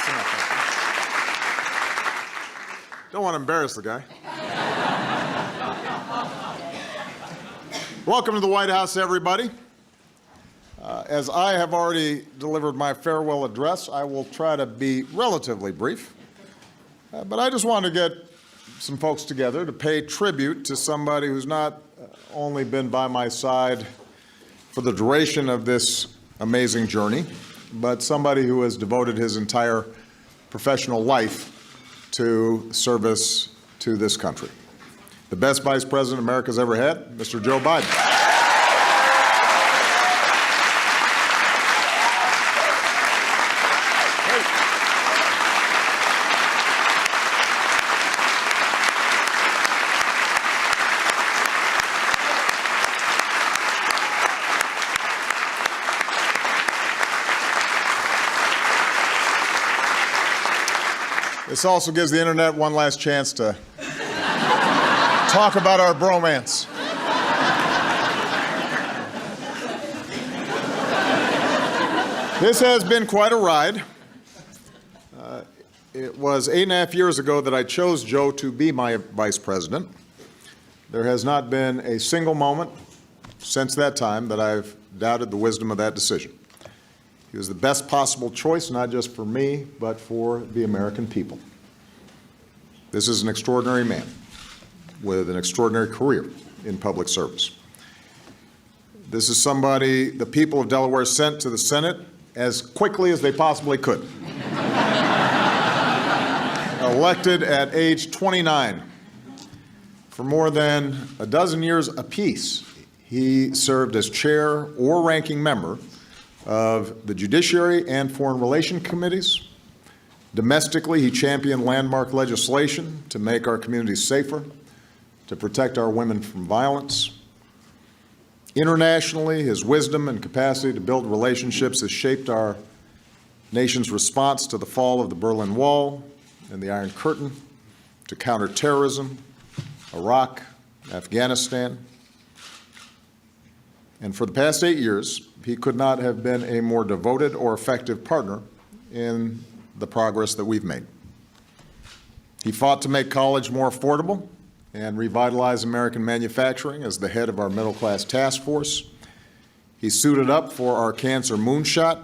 That's enough. Don't want to embarrass the guy. Welcome to the White House, everybody. As I have already delivered my farewell address, I will try to be relatively brief. But I just want to get some folks together to pay tribute to somebody who's not only been by my side for the duration of this amazing journey, but somebody who has devoted his entire professional life to service to this country. The best Vice President America's ever had, Mr. Joe Biden. This also gives the internet one last chance to talk about our bromance. This has been quite a ride. It was 8.5 years ago that I chose Joe to be my vice president. There has not been a single moment since that time that I've doubted the wisdom of that decision. He was the best possible choice, not just for me, but for the American people. This is an extraordinary man with an extraordinary career in public service. This is somebody the people of Delaware sent to the Senate as quickly as they possibly could. Elected at age 29. For more than a dozen years apiece, he served as chair or ranking member of the Judiciary and Foreign Relations Committees. Domestically, he championed landmark legislation to make our communities safer, to protect our women from violence. Internationally, his wisdom and capacity to build relationships has shaped our nation's response to the fall of the Berlin Wall and the Iron Curtain, to counter terrorism, Iraq, Afghanistan. And for the past 8 years, he could not have been a more devoted or effective partner in the progress that we've made. He fought to make college more affordable and revitalize American manufacturing as the head of our middle-class task force. He suited up for our cancer moonshot,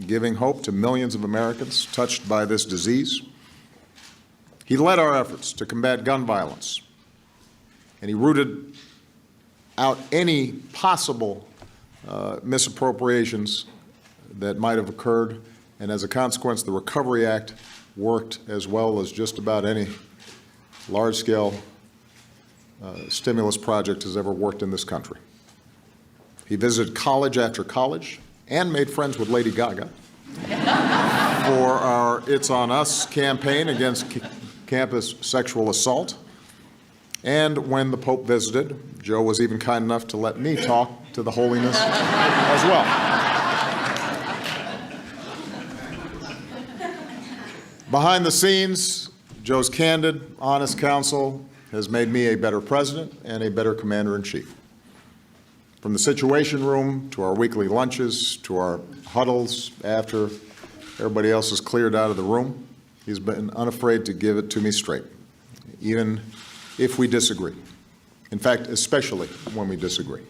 giving hope to millions of Americans touched by this disease. He led our efforts to combat gun violence, and he rooted out any possible misappropriations that might have occurred, and as a consequence, the Recovery Act worked as well as just about any large-scale stimulus project has ever worked in this country. He visited college after college and made friends with Lady Gaga for our It's On Us campaign against campus sexual assault. And when the Pope visited, Joe was even kind enough to let me talk to the holiness as well. Behind the scenes, Joe's candid, honest counsel has made me a better president and a better commander-in-chief. From the Situation Room to our weekly lunches to our huddles after everybody else is cleared out of the room, he's been unafraid to give it to me straight, even if we disagree. In fact, especially when we disagree.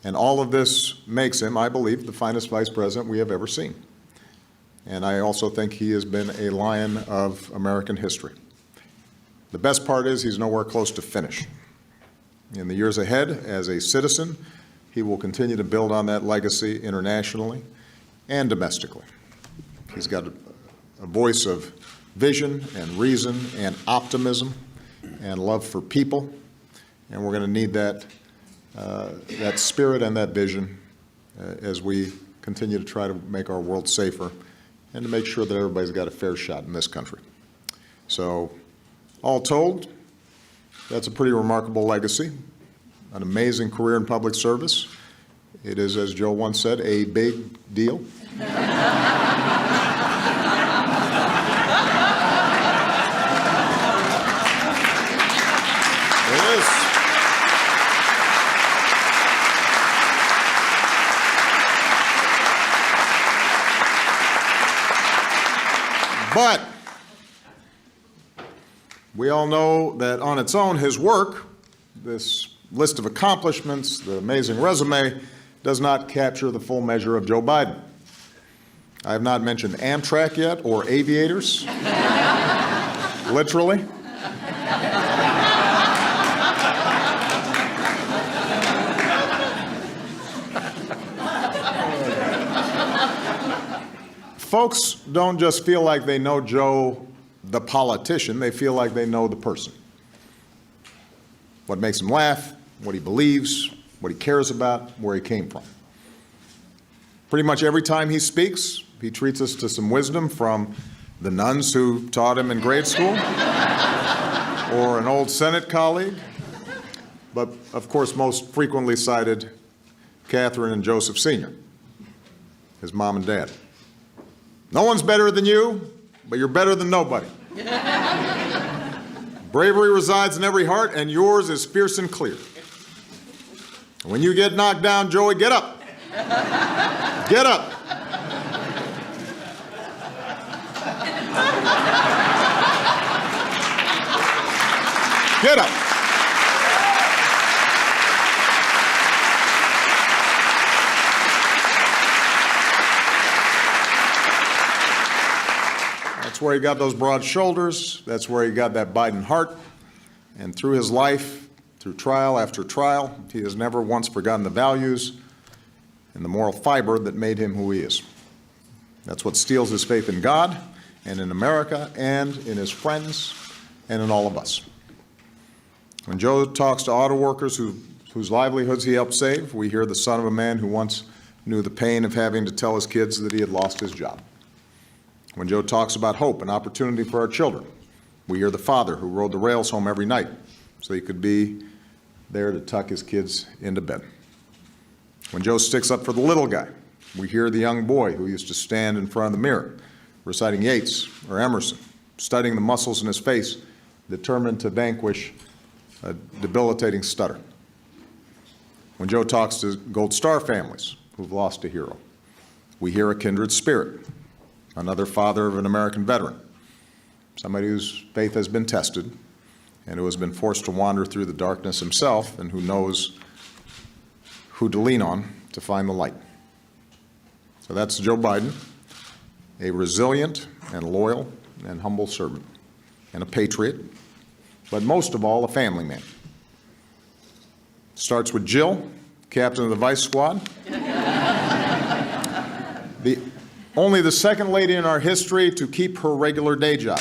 And all of this makes him, I believe, the finest vice president we have ever seen. And I also think he has been a lion of American history. The best part is he's nowhere close to finish. In the years ahead, as a citizen, he will continue to build on that legacy internationally and domestically. He's got a voice of vision and reason and optimism and love for people, and we're going to need that spirit and that vision as we continue to try to make our world safer and to make sure that everybody's got a fair shot in this country. So, all told, that's a pretty remarkable legacy, an amazing career in public service. It is, as Joe once said, a big deal. It is. But we all know that on its own, his work, this list of accomplishments, the amazing resume, does not capture the full measure of Joe Biden. I have not mentioned Amtrak yet, or aviators, literally. Folks don't just feel like they know Joe, the politician, they feel like they know the person. What makes him laugh, what he believes, what he cares about, where he came from. Pretty much every time he speaks, he treats us to some wisdom from the nuns who taught him in grade school, or an old Senate colleague, but of course most frequently cited, Catherine and Joseph Sr., his mom and dad. No one's better than you, but you're better than nobody. Bravery resides in every heart, and yours is fierce and clear. When you get knocked down, Joey, get up. Get up. Get up. That's where he got those broad shoulders. That's where he got that Biden heart. And through his life, through trial after trial, he has never once forgotten the values and the moral fiber that made him who he is. That's what steels his faith in God and in America and in his friends and in all of us. When Joe talks to auto workers whose livelihoods he helped save, we hear the son of a man who once knew the pain of having to tell his kids that he had lost his job. When Joe talks about hope and opportunity for our children, we hear the father who rode the rails home every night so he could be there to tuck his kids into bed. When Joe sticks up for the little guy, we hear the young boy who used to stand in front of the mirror, reciting Yeats or Emerson, studying the muscles in his face, determined to vanquish a debilitating stutter. When Joe talks to Gold Star families who've lost a hero, we hear a kindred spirit, another father of an American veteran, somebody whose faith has been tested and who has been forced to wander through the darkness himself and who knows who to lean on to find the light. So that's Joe Biden, a resilient and loyal and humble servant and a patriot, but most of all, a family man. Starts with Jill, captain of the Vice Squad. Only the second lady in our history to keep her regular day job.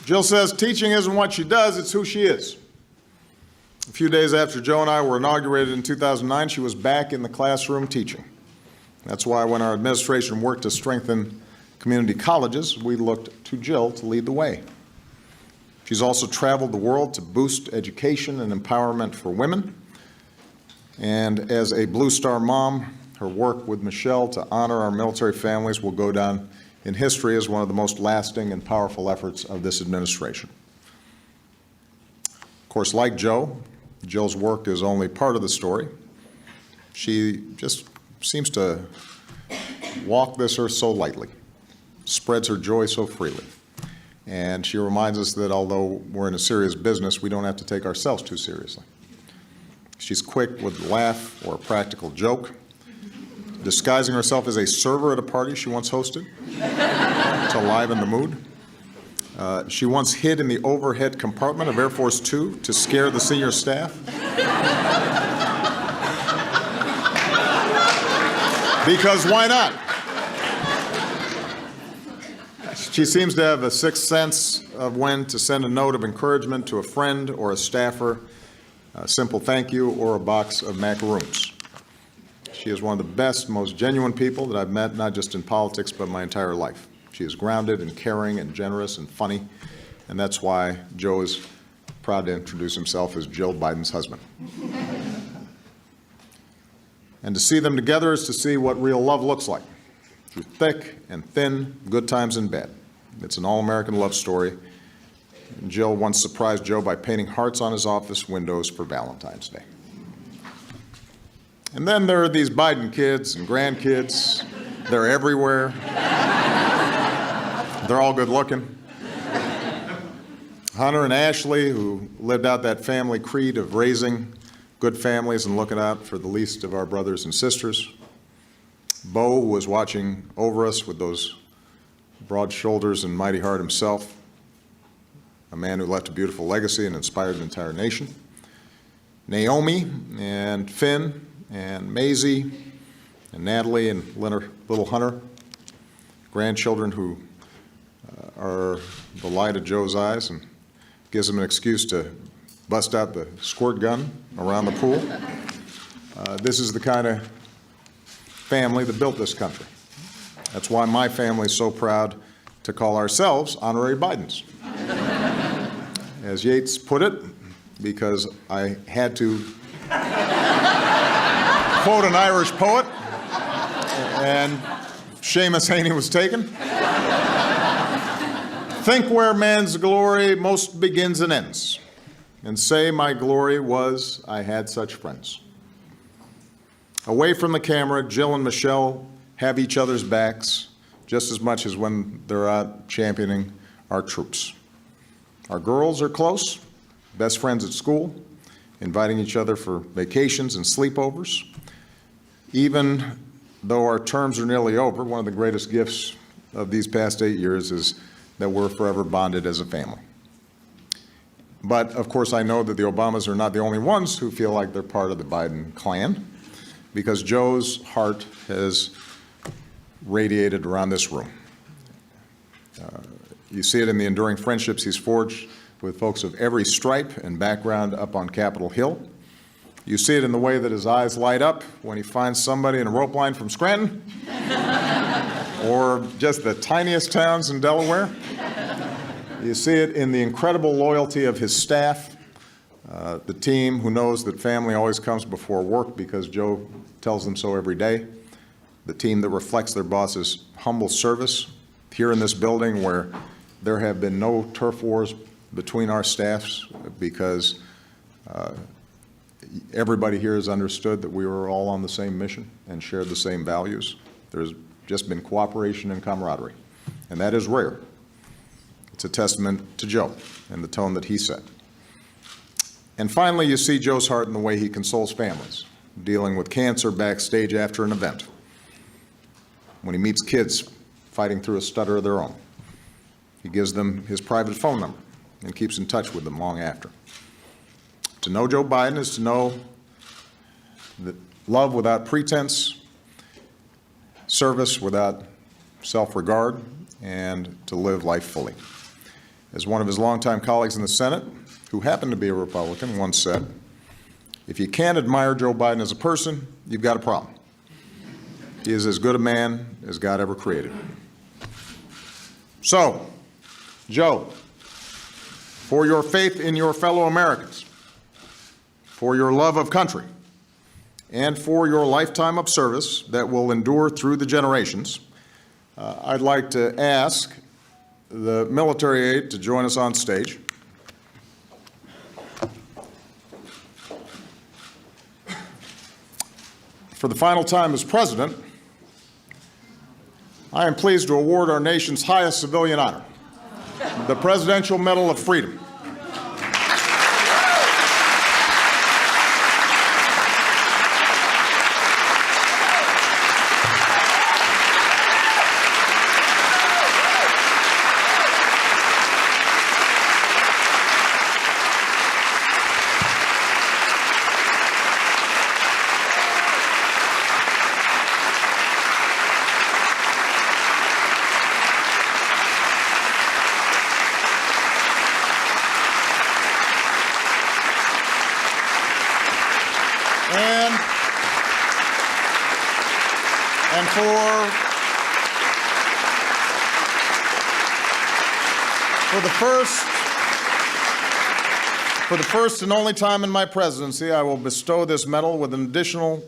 Jill says teaching isn't what she does, it's who she is. A few days after Joe and I were inaugurated in 2009, she was back in the classroom teaching. That's why when our administration worked to strengthen community colleges, we looked to Jill to lead the way. She's also traveled the world to boost education and empowerment for women. And as a Blue Star mom, her work with Michelle to honor our military families will go down in history as one of the most lasting and powerful efforts of this administration. Of course, like Joe, Jill's work is only part of the story. She just seems to walk this earth so lightly, spreads her joy so freely. And she reminds us that although we're in a serious business, we don't have to take ourselves too seriously. She's quick with a laugh or a practical joke, disguising herself as a server at a party she once hosted to liven the mood. She once hid in the overhead compartment of Air Force Two to scare the senior staff. Because why not? She seems to have a sixth sense of when to send a note of encouragement to a friend or a staffer, a simple thank you, or a box of macaroons. She is one of the best, most genuine people that I've met, not just in politics, but my entire life. She is grounded and caring and generous and funny, and that's why Joe is proud to introduce himself as Jill Biden's husband. And to see them together is to see what real love looks like, through thick and thin, good times and bad. It's an all-American love story. And Jill once surprised Joe by painting hearts on his office windows for Valentine's Day. And then there are these Biden kids and grandkids. They're everywhere. They're all good looking. Hunter and Ashley, who lived out that family creed of raising good families and looking out for the least of our brothers and sisters. Bo was watching over us with those broad shoulders and mighty heart himself, a man who left a beautiful legacy and inspired an entire nation. Naomi and Finn and Maisie and Natalie and little Hunter, grandchildren who are the light of Joe's eyes and gives him an excuse to bust out the squirt gun around the pool. This is the kind of family that built this country. That's why my family is so proud to call ourselves honorary Bidens. As Yeats put it, because I had to quote an Irish poet, and Seamus Heaney was taken. Think where man's glory most begins and ends, and say my glory was I had such friends. Away from the camera, Jill and Michelle have each other's backs just as much as when they're out championing our troops. Our girls are close, best friends at school, inviting each other for vacations and sleepovers. Even though our terms are nearly over, one of the greatest gifts of these past 8 years is that we're forever bonded as a family. But of course, I know that the Obamas are not the only ones who feel like they're part of the Biden clan, because Joe's heart has radiated around this room. You see it in the enduring friendships he's forged with folks of every stripe and background up on Capitol Hill. You see it in the way that his eyes light up when he finds somebody in a rope line from Scranton or just the tiniest towns in Delaware. You see it in the incredible loyalty of his staff, the team who knows that family always comes before work because Joe tells them so every day, the team that reflects their boss's humble service here in this building where there have been no turf wars between our staffs because everybody here has understood that we were all on the same mission and shared the same values. There's just been cooperation and camaraderie, and that is rare. It's a testament to Joe and the tone that he set. And finally, you see Joe's heart in the way he consoles families, dealing with cancer backstage after an event, when he meets kids fighting through a stutter of their own. He gives them his private phone number and keeps in touch with them long after. To know Joe Biden is to know that love without pretense, service without self-regard, and to live life fully. As one of his longtime colleagues in the Senate, who happened to be a Republican, once said, if you can't admire Joe Biden as a person, you've got a problem. He is as good a man as God ever created. So, Joe, for your faith in your fellow Americans, for your love of country, and for your lifetime of service that will endure through the generations, I'd like to ask the military aide to join us on stage. For the final time as president, I am pleased to award our nation's highest civilian honor, the Presidential Medal of Freedom. And for the first and only time in my presidency, I will bestow this medal with an additional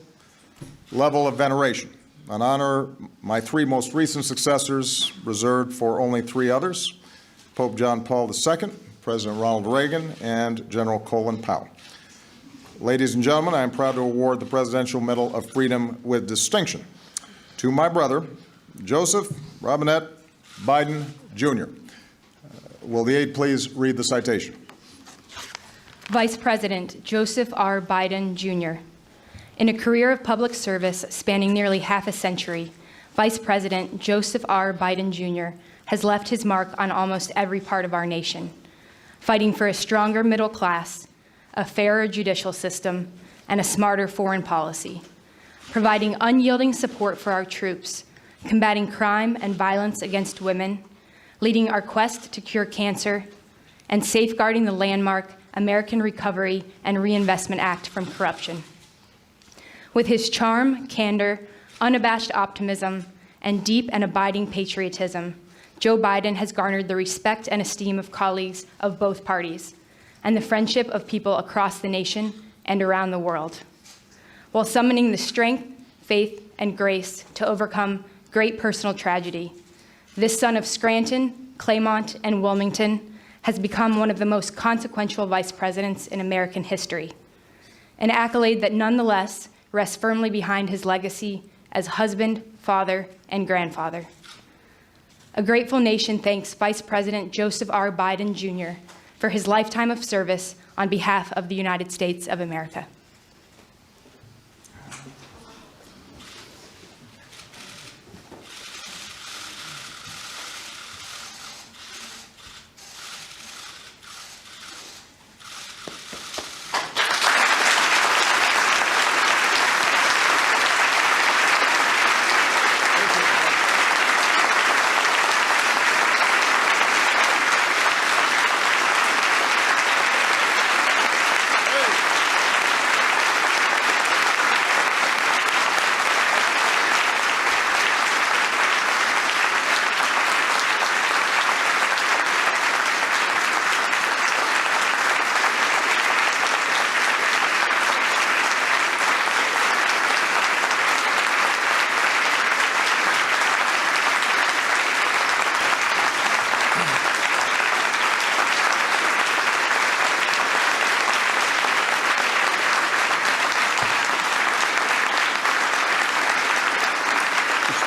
level of veneration, an honor my three most recent successors reserved for only three others: Pope John Paul II, President Ronald Reagan, and General Colin Powell. Ladies and gentlemen, I am proud to award the Presidential Medal of Freedom with distinction to my brother, Joseph Robinette Biden, Jr. Will the aide please read the citation? Vice President Joseph R. Biden, Jr. In a career of public service spanning nearly half a century, Vice President Joseph R. Biden, Jr. has left his mark on almost every part of our nation, fighting for a stronger middle class, a fairer judicial system, and a smarter foreign policy, providing unyielding support for our troops, combating crime and violence against women, leading our quest to cure cancer, and safeguarding the landmark American Recovery and Reinvestment Act from corruption. With his charm, candor, unabashed optimism, and deep and abiding patriotism, Joe Biden has garnered the respect and esteem of colleagues of both parties and the friendship of people across the nation and around the world, while summoning the strength, faith, and grace to overcome great personal tragedy. This son of Scranton, Claymont, and Wilmington has become one of the most consequential vice presidents in American history, an accolade that nonetheless rests firmly behind his legacy as husband, father, and grandfather. A grateful nation thanks Vice President Joseph R. Biden, Jr. for his lifetime of service on behalf of the United States of America.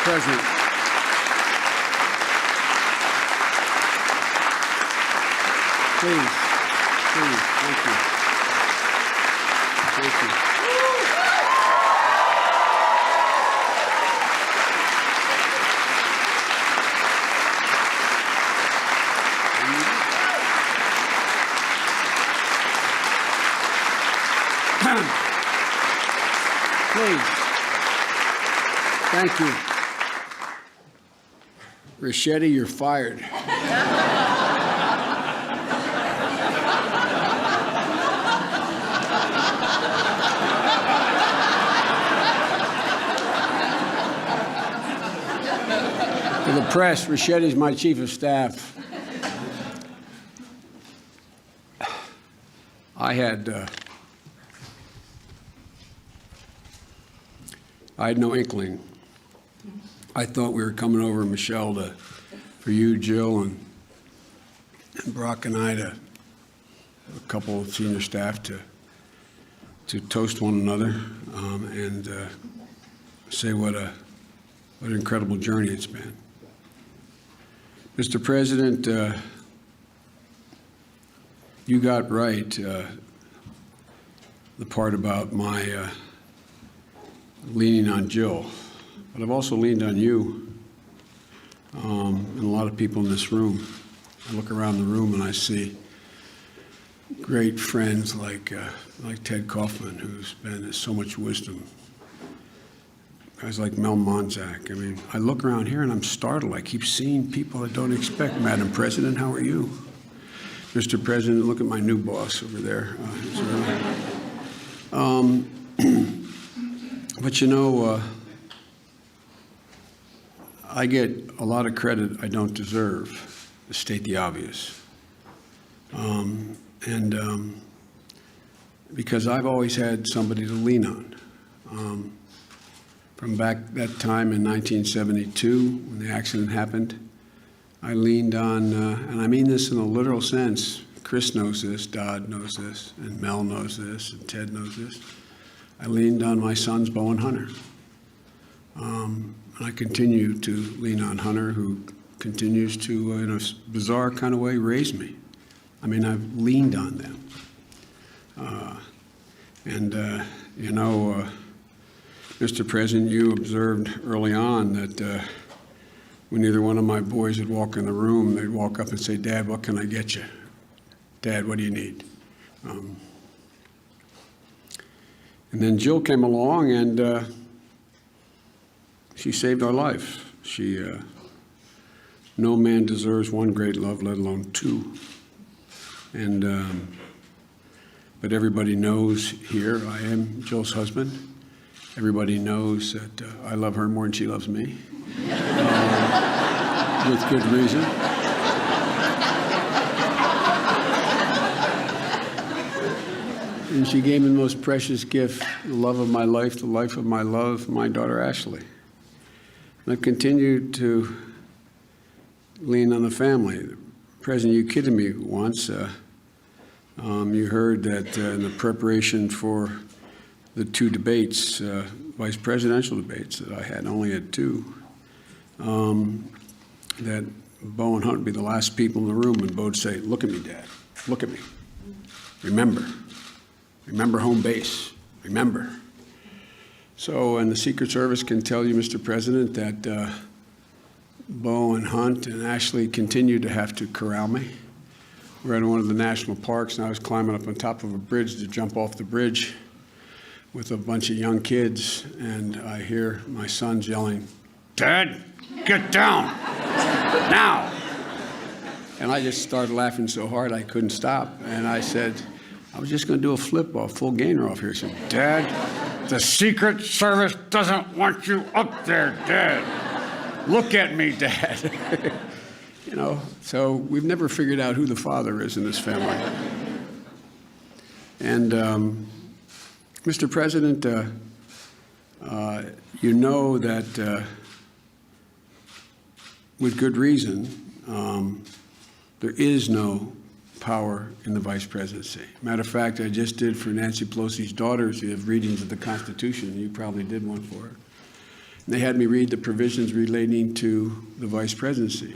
President. Please, thank you. Thank you. Please. Thank you. Ricchetti, you're fired. To the press, Ricchetti's my chief of staff. I had no inkling. I thought we were coming over, Michelle, for you, Jill, and Brock and I, a couple of senior staff, to toast one another and say what an incredible journey it's been. Mr. President, you got right the part about my leaning on Jill. But I've also leaned on you and a lot of people in this room. I look around the room and I see great friends like Ted Kaufman, who's been so much wisdom. Guys like Mel Monzak. I mean, I look around here and I'm startled. I keep seeing people I don't expect. Madam President, how are you? Mr. President, look at my new boss over there. But you know, I get a lot of credit I don't deserve, to state the obvious. Because I've always had somebody to lean on. From back that time in 1972, when the accident happened, I leaned on, and I mean this in a literal sense, Chris knows this, Dodd knows this, and Mel knows this, and Ted knows this. I leaned on my sons, Bo and Hunter. And I continue to lean on Hunter, who continues to, in a bizarre kind of way, raise me. I mean, I've leaned on them. You know, Mr. President, you observed early on that when either one of my boys would walk in the room, they'd walk up and say, "Dad, what can I get you? Dad, what do you need?" And then Jill came along, and she saved our life. No man deserves one great love, let alone two. But everybody knows here, I am Jill's husband. Everybody knows that I love her more than she loves me, with good reason. And she gave me the most precious gift, the love of my life, the life of my love, my daughter Ashley. And I continued to lean on the family. President, you kidded me once. You heard that in the preparation for the two debates, vice presidential debates that I had, only had two, that Bo and Hunt would be the last people in the room, and Bo would say, "Look at me, Dad, look at me. Remember home base, remember." So, and the Secret Service can tell you, Mr. President, that Bo and Hunt and Ashley continue to have to corral me. We're at one of the national parks, and I was climbing up on top of a bridge to jump off the bridge with a bunch of young kids, and I hear my sons yelling, "Dad, get down, now!" And I just started laughing so hard I couldn't stop, and I said, "I was just going to do a flip-off, full gainer off here." He said, "Dad, the Secret Service doesn't want you up there, Dad. Look at me, Dad." You know, so we've never figured out who the father is in this family. And, Mr. President, you know that with good reason, there is no power in the vice presidency. Matter of fact, I just did for Nancy Pelosi's daughters, you have readings of the Constitution. You probably did one for her. And they had me read the provisions relating to the vice presidency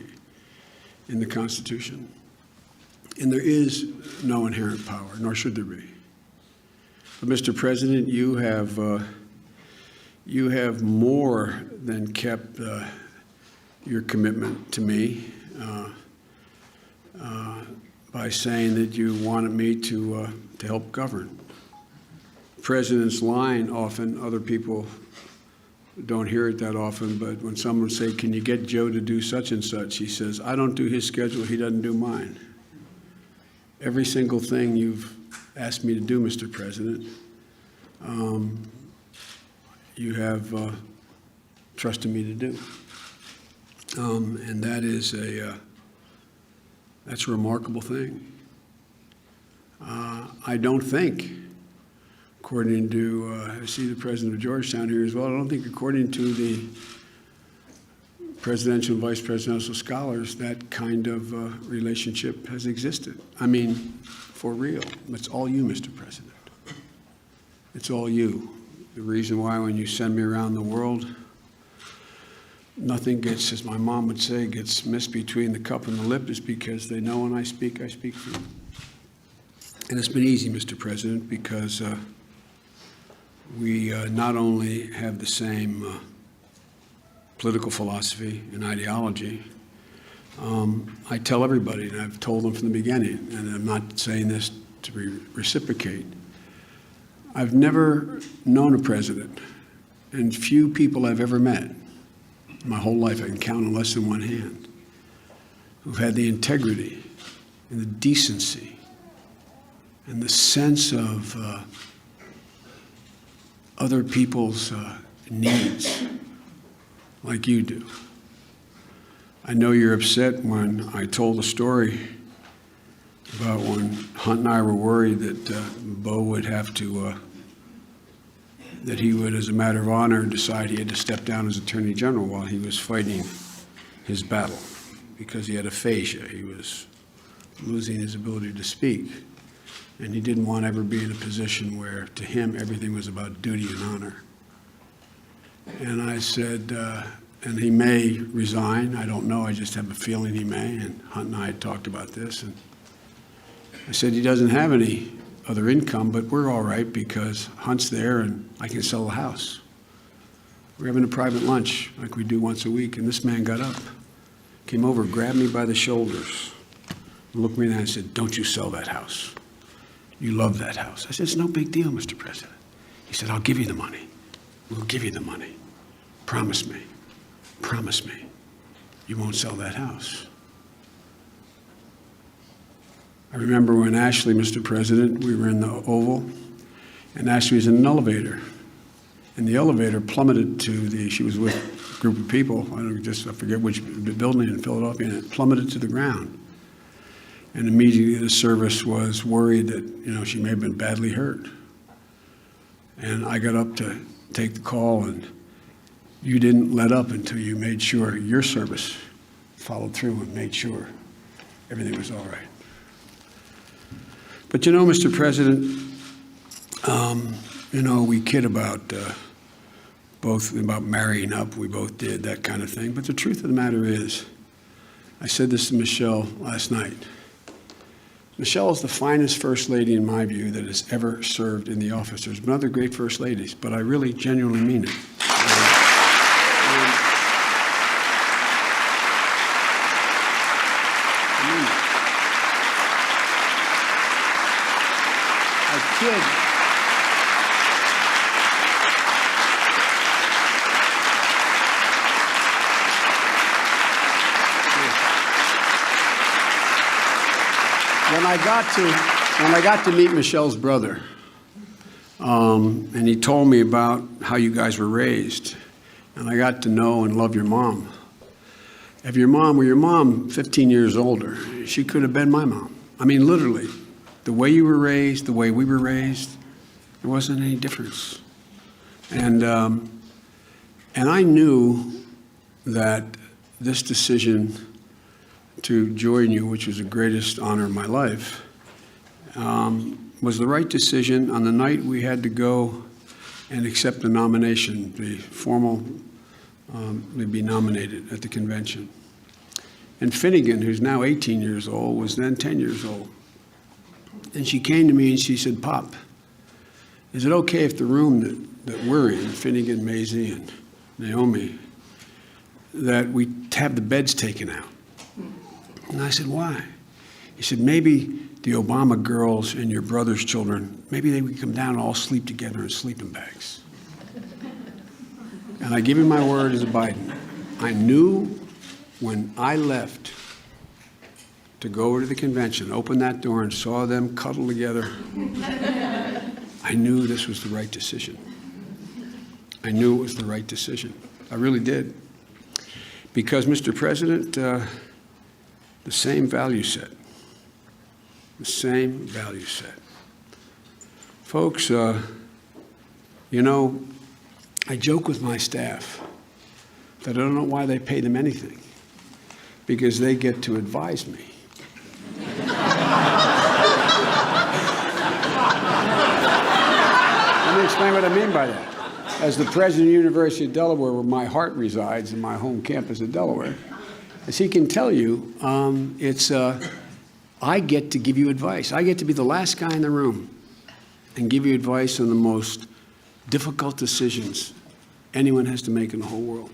in the Constitution. And there is no inherent power, nor should there be. But, Mr. President, you have more than kept your commitment to me by saying that you wanted me to help govern. The President's line often, other people don't hear it that often, but when someone say, "Can you get Joe to do such and such?" he says, "I don't do his schedule, he doesn't do mine." Every single thing you've asked me to do, Mr. President, you have trusted me to do. And that is that's a remarkable thing. I don't think, according to, I see the president of Georgetown here as well, I don't think according to the presidential and vice presidential scholars, that kind of relationship has existed. I mean, for real. It's all you, Mr. President. It's all you. The reason why when you send me around the world, nothing gets, as my mom would say, gets missed between the cup and the lip is because they know when I speak for them. And it's been easy, Mr. President, because we not only have the same political philosophy and ideology, I tell everybody, and I've told them from the beginning, and I'm not saying this to reciprocate, I've never known a president, and few people I've ever met, my whole life I can count on less than one hand, who've had the integrity and the decency and the sense of other people's needs like you do. I know you're upset when I told a story about when Hunt and I were worried that Bo would have to that he would, as a matter of honor, decide he had to step down as Attorney General while he was fighting his battle because he had aphasia. He was losing his ability to speak. And he didn't want to ever be in a position where, to him, everything was about duty and honor. And I said, and he may resign. I don't know. I just have a feeling he may. And Hunt and I had talked about this. And I said, he doesn't have any other income, but we're all right because Hunt's there and I can sell the house. We're having a private lunch like we do once a week. And this man got up, came over, grabbed me by the shoulders, and looked me in the eye and said, don't you sell that house. You love that house. I said, it's no big deal, Mr. President. He said, I'll give you the money. We'll give you the money. Promise me. Promise me. You won't sell that house. I remember when Ashley, Mr. President, we were in the Oval, and Ashley was in an elevator. And the elevator plummeted she was with a group of people, I forget which building in Philadelphia, and it plummeted to the ground. And immediately the service was worried that, she may have been badly hurt. And I got up to take the call, and you didn't let up until you made sure your service followed through and made sure everything was all right. But Mr. President, we kid about about marrying up. We both did that kind of thing. But the truth of the matter is, I said this to Michelle last night. Michelle is the finest first lady, in my view, that has ever served in the office. There's been other great first ladies, but I really genuinely mean it. I kid. When I got to meet Michelle's brother, and he told me about how you guys were raised, and I got to know and love your mom. If your mom were 15 years older, she could have been my mom. I mean, literally, the way you were raised, the way we were raised, there wasn't any difference. And I knew that this decision to join you, which was the greatest honor of my life, was the right decision on the night we had to go and accept the nomination, the formal, to be nominated at the convention. And Finnegan, who's now 18 years old, was then 10 years old. And she came to me and she said, Pop, is it okay if the room that we're in, Finnegan, Maisie, and Naomi, that we have the beds taken out? And I said, why? He said, maybe the Obama girls and your brother's children, maybe they would come down and all sleep together in sleeping bags. And I give you my word as a Biden. I knew when I left to go over to the convention, opened that door and saw them cuddle together, I knew this was the right decision. I knew it was the right decision. I really did. Because, Mr. President, the same value set. The same value set. Folks, I joke with my staff that I don't know why they pay them anything, because they get to advise me. Let me explain what I mean by that. As the president of the University of Delaware, where my heart resides, in my home campus of Delaware, as he can tell you, I get to give you advice. I get to be the last guy in the room and give you advice on the most difficult decisions anyone has to make in the whole world.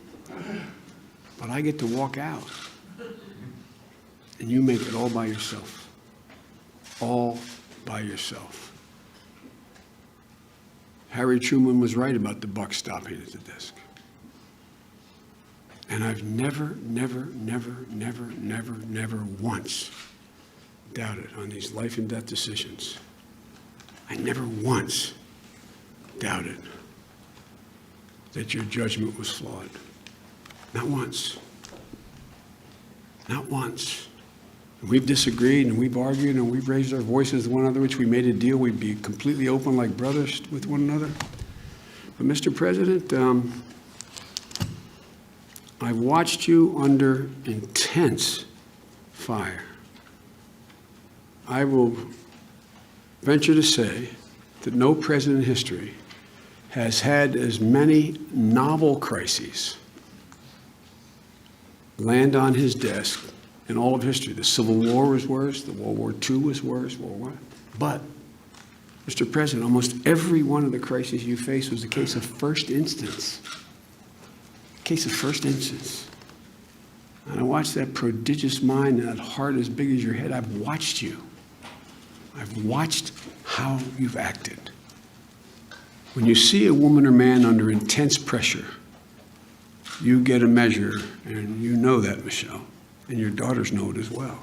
But I get to walk out, and you make it all by yourself. All by yourself. Harry Truman was right about the buck stopping at the desk. And I've never once doubted on these life and death decisions. I never once doubted that your judgment was flawed. Not once. Not once. We've disagreed and we've argued and we've raised our voices to one another, which we made a deal we'd be completely open like brothers with one another. But Mr. President, I've watched you under intense fire. I will venture to say that no president in history has had as many novel crises land on his desk in all of history. The Civil War was worse, the World War II was worse, World War I. But, Mr. President, almost every one of the crises you faced was a case of first instance. Case of first instance. And I watched that prodigious mind and that heart as big as your head. I've watched you. I've watched how you've acted. When you see a woman or man under intense pressure, you get a measure, and you know that, Michelle, and your daughters know it as well.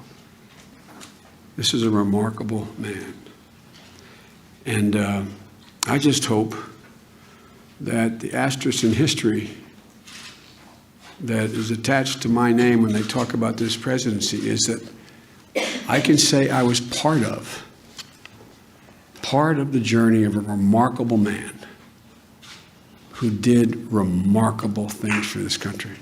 This is a remarkable man. And I just hope that the asterisk in history that is attached to my name when they talk about this presidency is that I can say I was part of the journey of a remarkable man who did remarkable things for this country.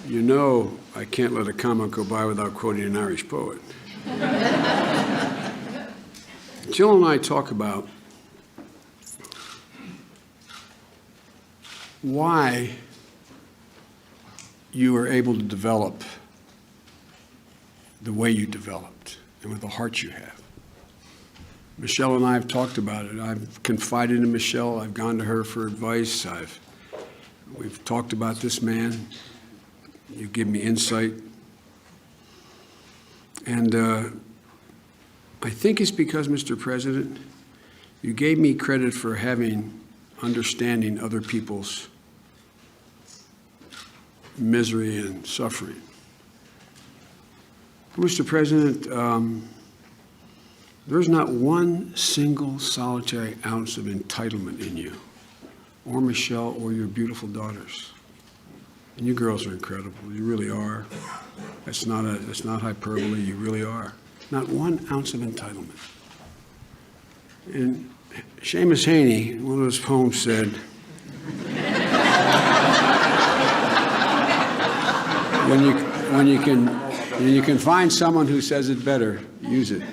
You know, I can't let a comment go by without quoting an Irish poet. Jill and I talk about why you were able to develop the way you developed and with the heart you have. Michelle and I have talked about it. I've confided in Michelle. I've gone to her for advice. We've talked about this man. You give me insight. And I think it's because, Mr. President, you gave me credit for understanding other people's misery and suffering. Mr. President, there's not one single solitary ounce of entitlement in you, or Michelle, or your beautiful daughters. And you girls are incredible. You really are. That's not hyperbole. You really are. Not 1 ounce of entitlement. And Seamus Heaney, in one of his poems, said, when you can find someone who says it better, use it.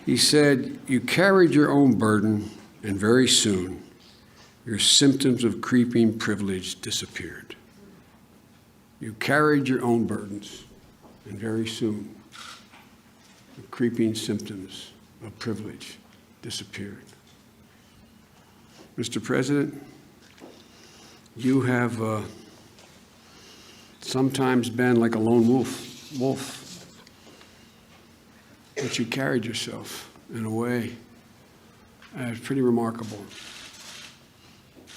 He said, "You carried your own burden, and very soon, your symptoms of creeping privilege disappeared." You carried your own burdens, and very soon, the creeping symptoms of privilege disappeared. Mr. President, you have sometimes been like a lone wolf, but you carried yourself in a way that's pretty remarkable.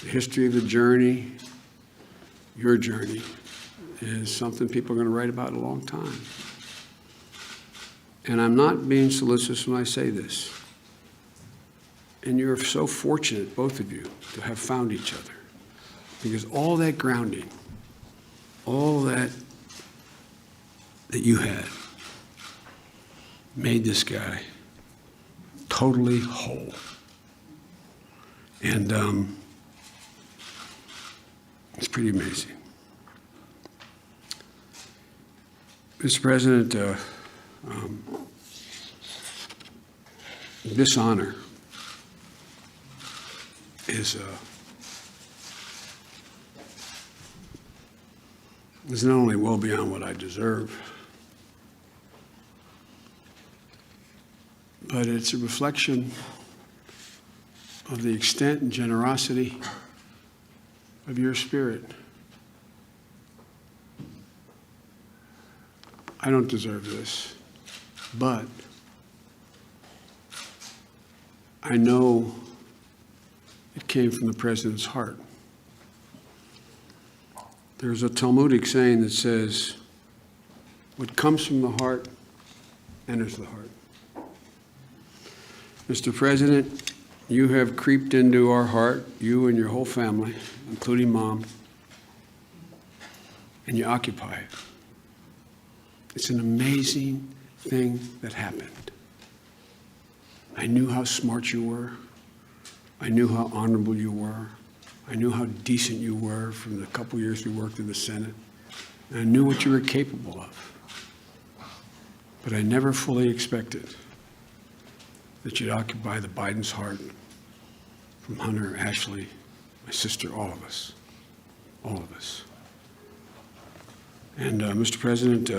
The history of the journey, your journey, is something people are going to write about in a long time. And I'm not being solicitous when I say this. And you're so fortunate, both of you, to have found each other. Because all that grounding, all that you had, made this guy totally whole. And it's pretty amazing. Mr. President, this honor is not only well beyond what I deserve, but it's a reflection of the extent and generosity of your spirit I don't deserve this, but I know it came from the president's heart. There's a Talmudic saying that says, what comes from the heart enters the heart. Mr. President, you have creeped into our heart, you and your whole family, including Mom, and you occupy it. It's an amazing thing that happened. I knew how smart you were. I knew how honorable you were. I knew how decent you were from the couple years we worked in the Senate. And I knew what you were capable of. But I never fully expected that you'd occupy the Biden's heart, from Hunter, Ashley, my sister, all of us. All of us. And, Mr. President,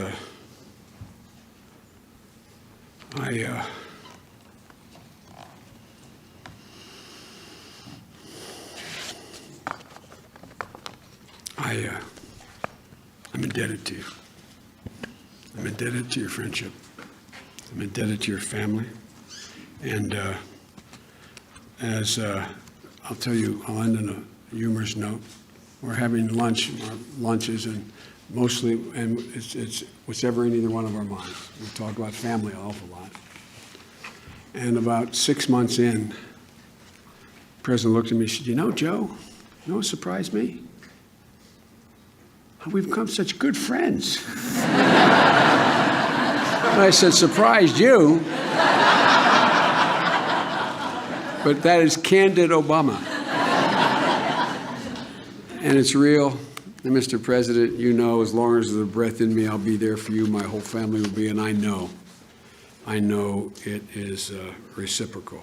I'm indebted to you. I'm indebted to your friendship. I'm indebted to your family. And I'll tell you, I'll end on a humorous note. We're having lunch, our lunches, and mostly, and it's whatever in either one of our minds. We talk about family an awful lot. And about 6 months in, the president looked at me and said, you know, Joe, you know what surprised me? How we've become such good friends. And I said, surprised you? But that is candid Obama. And it's real. And Mr. President, you know, as long as there's a breath in me, I'll be there for you. My whole family will be, and I know it is reciprocal.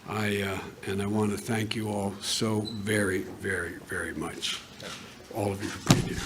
And I want to thank you all so very, very, very much. All of you for being here.